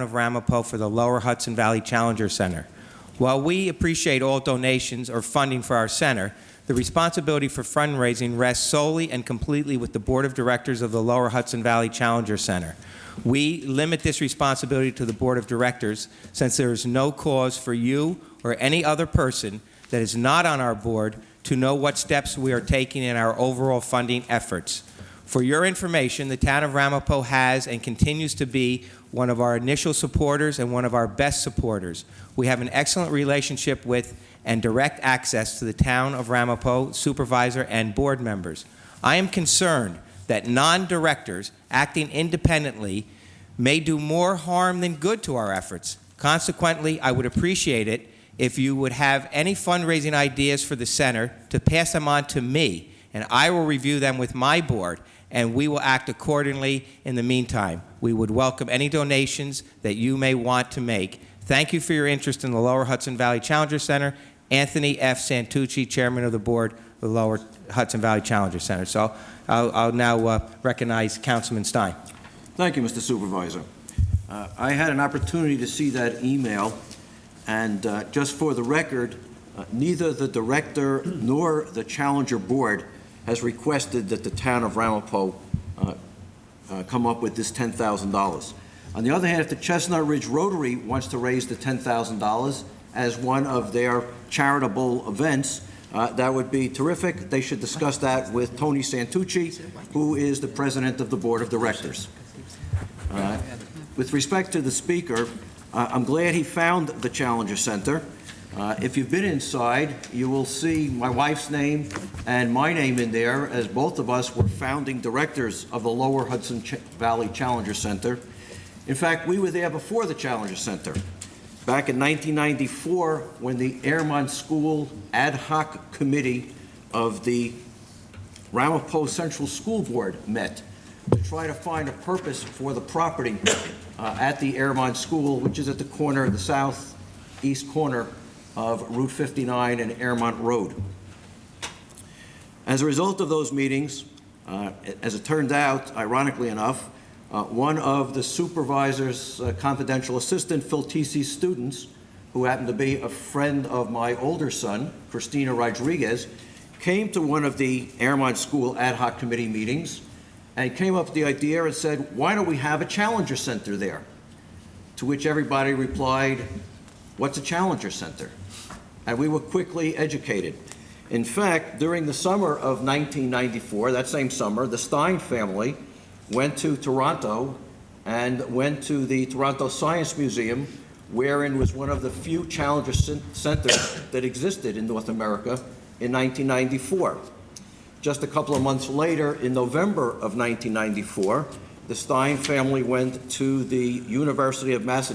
of Ramapo for the Lower Hudson Valley Challenger Center. While we appreciate all donations or funding for our center, the responsibility for fundraising rests solely and completely with the Board of Directors of the Lower Hudson Valley Challenger Center. We limit this responsibility to the Board of Directors since there is no cause for you or any other person that is not on our board to know what steps we are taking in our overall funding efforts. For your information, the town of Ramapo has and continues to be one of our initial supporters and one of our best supporters. We have an excellent relationship with and direct access to the town of Ramapo supervisor and board members. I am concerned that non-directors acting independently may do more harm than good to our efforts. Consequently, I would appreciate it if you would have any fundraising ideas for the center to pass them on to me, and I will review them with my board, and we will act accordingly in the meantime. We would welcome any donations that you may want to make. Thank you for your interest in the Lower Hudson Valley Challenger Center. Anthony F. Santucci, Chairman of the Board of the Lower Hudson Valley Challenger Center. So I'll now recognize Councilman Stein. Thank you, Mr. Supervisor. I had an opportunity to see that email, and just for the record, neither the director nor the Challenger Board has requested that the town of Ramapo come up with this $10,000. On the other hand, if the Chestnut Ridge Rotary wants to raise the $10,000 as one of their charitable events, that would be terrific. They should discuss that with Tony Santucci, who is the president of the Board of Directors. With respect to the speaker, I'm glad he found the Challenger Center. If you've been inside, you will see my wife's name and my name in there, as both of us were founding directors of the Lower Hudson Valley Challenger Center. In fact, we were there before the Challenger Center. Back in 1994, when the Airmont School Ad Hoc Committee of the Ramapo Central School Board met to try to find a purpose for the property at the Airmont School, which is at the corner, the southeast corner of Route 59 and Airmont Road. As a result of those meetings, as it turned out, ironically enough, one of the supervisor's confidential assistant, Phil Tisi's students, who happened to be a friend of my older son, Christina Rodriguez, came to one of the Airmont School Ad Hoc Committee meetings and came up with the idea and said, why don't we have a Challenger Center there? To which everybody replied, what's a Challenger Center? And we were quickly educated. In fact, during the summer of 1994, that same summer, the Stein family went to Toronto and went to the Toronto Science Museum, wherein was one of the few Challenger Centers that existed in North America in 1994. Just a couple of months later, in November of 1994, the Stein family went to the University of Massachusetts